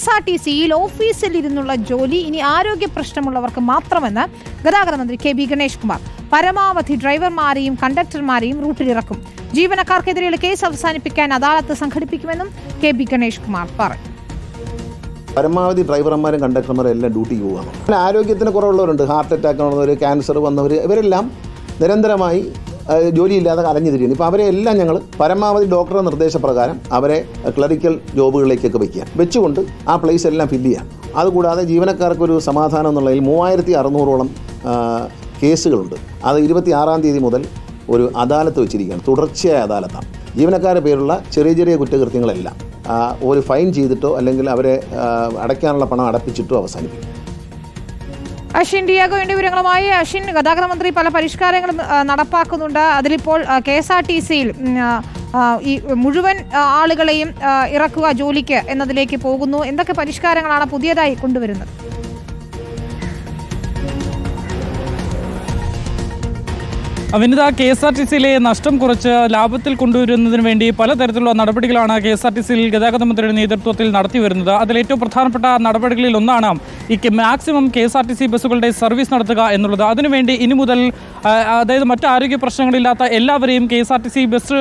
KSRTCയിൽ ഓഫീസിൽ ഇരുന്നുള്ള ജോലി ഇനി ആരോഗ്യ പ്രശ്നമുള്ളവർക്ക് മാത്രമെന്ന് ഗതാഗത മന്ത്രി KB ഗണേഷ് കുമാർ. പരമാവധി ഡ്രൈവർമാരെയും കണ്ടക്ടർമാരെയും റൂട്ടിലിറക്കും. ജീവനക്കാർക്കെതിരെയുള്ള കേസ് അവസാനിപ്പിക്കാൻ അദാലത്ത് സംഘടിപ്പിക്കുമെന്നും KB ഗണേഷ് കുമാർ പറഞ്ഞു. പരമാവധി ഡ്രൈവർമാരും കണ്ടക്ടർമാരും എല്ലാം ഡ്യൂട്ടിക്ക് പോവുകയാണ്. ആരോഗ്യത്തിന് കുറവുള്ളവരുണ്ട്, ഹാർട്ട് അറ്റാക്ക് വന്നവർ, ക്യാൻസർ വന്നവർ, ഇവരെല്ലാം നിരന്തരമായി ജോലിയില്ലാതെ അലഞ്ഞു തിരിയുന്നു. ഇപ്പോൾ അവരെ എല്ലാം ഞങ്ങൾ പരമാവധി ഡോക്ടറുടെ നിർദ്ദേശപ്രകാരം അവരെ ക്ലറിക്കൽ ജോബുകളിലേക്കൊക്കെ വെച്ചുകൊണ്ട് ആ പ്ലേസ് എല്ലാം ഫില്ല് ചെയ്യാം. അതുകൂടാതെ ജീവനക്കാർക്കൊരു സമാധാനം എന്നുള്ളതിൽ 3600ഓളം കേസുകളുണ്ട്. അത് 26-ാം തീയതി മുതൽ ഒരു അദാലത്ത് വെച്ചിരിക്കുകയാണ്. തുടർച്ചയായ അദാലത്താണ്. ജീവനക്കാരുടെ പേരുള്ള ചെറിയ ചെറിയ കുറ്റകൃത്യങ്ങളെല്ലാം ഒരു ഫൈൻ ചെയ്തിട്ടോ അല്ലെങ്കിൽ അവരെ അടയ്ക്കാനുള്ള പണം അടപ്പിച്ചിട്ടോ അവസാനിപ്പിക്കും. അശ്വിൻ ഡിയാഗോ വേണ്ടി വിവരങ്ങളുമായി. അശ്വിൻ, ഗതാഗത മന്ത്രി പല പരിഷ്കാരങ്ങളും നടപ്പാക്കുന്നുണ്ട്. അതിലിപ്പോൾ KSRTCയിൽ ഈ മുഴുവൻ ആളുകളെയും ഇറക്കുക ജോലിക്ക് എന്നതിലേക്ക് പോകുന്നു. എന്തൊക്കെ പരിഷ്കാരങ്ങളാണ് പുതിയതായി കൊണ്ടുവരുന്നത്? വിനിത, KSRTCയിലെ നഷ്ടം കുറച്ച് ലാഭത്തിൽ കൊണ്ടുവരുന്നതിന് വേണ്ടി പലതരത്തിലുള്ള നടപടികളാണ് KSRTCയിൽ ഗതാഗത മന്ത്രിയുടെ നേതൃത്വത്തിൽ നടത്തി വരുന്നത്. അതിൽ ഏറ്റവും പ്രധാനപ്പെട്ട നടപടികളിൽ ഒന്നാണ് ഈ മാക്സിമം KSRTC ബസ്സുകളുടെ സർവീസ് നടത്തുക എന്നുള്ളത്. അതിനുവേണ്ടി ഇനി മുതൽ അതായത് മറ്റ് ആരോഗ്യ പ്രശ്നങ്ങളില്ലാത്ത എല്ലാവരെയും KSRTC ബസ്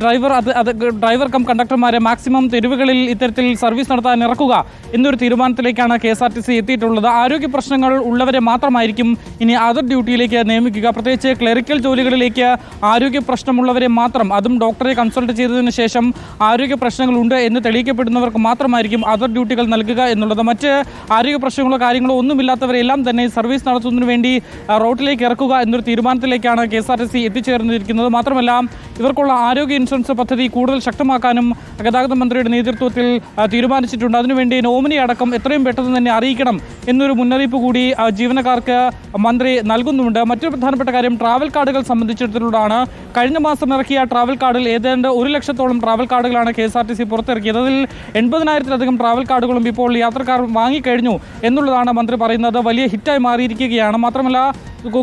ഡ്രൈവർ കം കണ്ടക്ടർമാരെ മാക്സിമം തെരുവുകളിൽ ഇത്തരത്തിൽ സർവീസ് നടത്താൻ ഇറക്കുക എന്നൊരു തീരുമാനത്തിലേക്കാണ് KSRTC എത്തിയിട്ടുള്ളത്. ആരോഗ്യ പ്രശ്നങ്ങൾ ഉള്ളവരെ മാത്രമായിരിക്കും ഇനി അതർ ഡ്യൂട്ടിയിലേക്ക് നിയമിക്കുക. പ്രത്യേകിച്ച് ക്ലറിക്കൽ ജോലികളിലേക്ക് ആരോഗ്യ പ്രശ്നമുള്ളവരെ മാത്രം, അതും ഡോക്ടറെ കൺസൾട്ട് ചെയ്തതിന് ശേഷം ആരോഗ്യ പ്രശ്നങ്ങളുണ്ട് എന്ന് തെളിയിക്കപ്പെടുന്നവർക്ക് മാത്രമായിരിക്കും അതർ ഡ്യൂട്ടികൾ നൽകുക എന്നുള്ളത്. മറ്റ് ആരോഗ്യ പ്രശ്നങ്ങളോ കാര്യങ്ങളോ ഒന്നുമില്ലാത്തവരെല്ലാം തന്നെ സർവീസ് നടത്തുന്നതിന് വേണ്ടി റോഡിലേക്ക് ഇറക്കുക എന്നൊരു തീരുമാനത്തിലേക്കാണ് KSRTC എത്തിച്ചേർന്നിരിക്കുന്നത്. മാത്രമല്ല, ഇവർക്കുള്ള ആരോഗ്യ ഇൻഷുറൻസ് പദ്ധതി കൂടുതൽ ശക്തമാക്കാനും ഗതാഗത മന്ത്രിയുടെ നേതൃത്വത്തിൽ തീരുമാനിച്ചിട്ടുണ്ട്. അതിനുവേണ്ടി നോമിനി അടക്കം എത്രയും പെട്ടെന്ന് തന്നെ അറിയിക്കണം എന്നൊരു മുന്നറിയിപ്പ് കൂടി ജീവനക്കാർക്ക് മന്ത്രി നൽകുന്നുണ്ട്. മറ്റൊരു പ്രധാനപ്പെട്ട കാര്യം ട്രാവൽ കാർഡുകൾ സംബന്ധിച്ചിടത്തോളാണ്. കഴിഞ്ഞ മാസം ഇറക്കിയ ട്രാവൽ കാർഡിൽ ഏതാണ്ട് 1 ലക്ഷത്തോളം ട്രാവൽ കാർഡുകളാണ് KSRTC പുറത്തിറക്കിയത്. അതിൽ 80,000-ത്തിലധികം ട്രാവൽ കാർഡുകളും ഇപ്പോൾ യാത്രക്കാർ വാങ്ങിക്കഴിഞ്ഞു എന്നുള്ളതാണ് മന്ത്രി പറയുന്നത്. വലിയ ഹിറ്റായി മാറിയിരിക്കുകയാണ്. മാത്രമല്ല,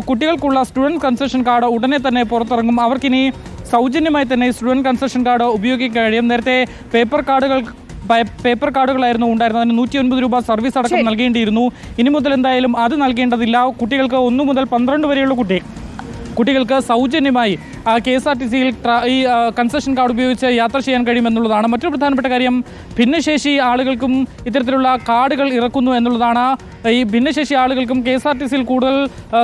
കുട്ടികൾക്കുള്ള സ്റ്റുഡൻറ് കൺസെഷൻ കാർഡ് ഉടനെ പുറത്തിറങ്ങും. അവർക്കിനി സൗജന്യമായി തന്നെ സ്റ്റുഡൻറ് കൺസെഷൻ കാർഡ് ഉപയോഗിക്കാൻ കഴിയും. നേരത്തെ പേപ്പർ കാർഡുകളായിരുന്നു ഉണ്ടായിരുന്നത്. അതിന് 109 രൂപ സർവീസ് അടക്കം നൽകേണ്ടിയിരുന്നു. ഇനി മുതൽ എന്തായാലും അത് നൽകേണ്ടതില്ല. കുട്ടികൾക്ക് 1 മുതൽ 12 വരെയുള്ള കുട്ടികൾക്ക് സൗജന്യമായി KSRTCയിൽ ഈ കൺസെഷൻ കാർഡ് ഉപയോഗിച്ച് യാത്ര ചെയ്യാൻ കഴിയുമെന്നുള്ളതാണ്. മറ്റൊരു പ്രധാനപ്പെട്ട കാര്യം, ഭിന്നശേഷി ആളുകൾക്കും ഇത്തരത്തിലുള്ള കാർഡുകൾ ഇറക്കുന്നു എന്നുള്ളതാണ്. ഈ ഭിന്നശേഷി ആളുകൾക്കും KSRTCയിൽ കൂടുതൽ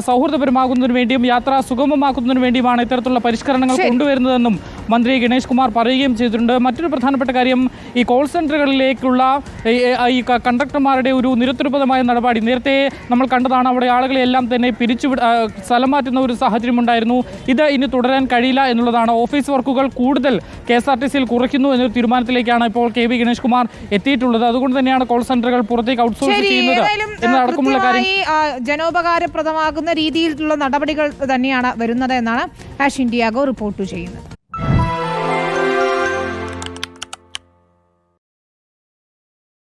സൗഹൃദപരമാകുന്നതിന് വേണ്ടിയും യാത്ര സുഗമമാക്കുന്നതിന് വേണ്ടിയുമാണ് ഇത്തരത്തിലുള്ള പരിഷ്കരണങ്ങൾ കൊണ്ടുവരുന്നതെന്നും മന്ത്രി ഗണേഷ് കുമാർ പറയുകയും ചെയ്തിട്ടുണ്ട്. മറ്റൊരു പ്രധാനപ്പെട്ട കാര്യം, ഈ കോൾ സെൻ്ററുകളിലേക്കുള്ള ഈ കണ്ടക്ടർമാരുടെ ഒരു നിരുത്തരപരമായ നടപടി നേരത്തെ നമ്മൾ കണ്ടതാണ്. അവിടെ ആളുകളെല്ലാം തന്നെ സ്ഥലം മാറ്റുന്ന ഒരു സാഹചര്യം ഉണ്ടായിരുന്നു. ഇത് ഇനി തുടരാൻ കഴിയില്ല എന്നുള്ളതാണ്. ഓഫീസ് വർക്കുകൾ കൂടുതൽ KSRTCയിൽ കുറയ്ക്കുന്നു എന്നൊരു തീരുമാനത്തിലേക്കാണ് ഇപ്പോൾ KB ഗണേഷ് കുമാർ എത്തിയിട്ടുള്ളത്. അതുകൊണ്ട് തന്നെയാണ് കോൾ സെന്ററുകൾ പുറത്തേക്ക് ഔട്ട്സോഴ്സ് ചെയ്യുന്നത് എന്നടക്കമുള്ള കാര്യം. ജനോപകാരപ്രദമാകുന്ന രീതിയിലുള്ള നടപടികൾ തന്നെയാണ് വരുന്നത് എന്നാണ് അശ്വിൻ ഡിയാഗോ റിപ്പോർട്ട് ചെയ്യുന്നത്.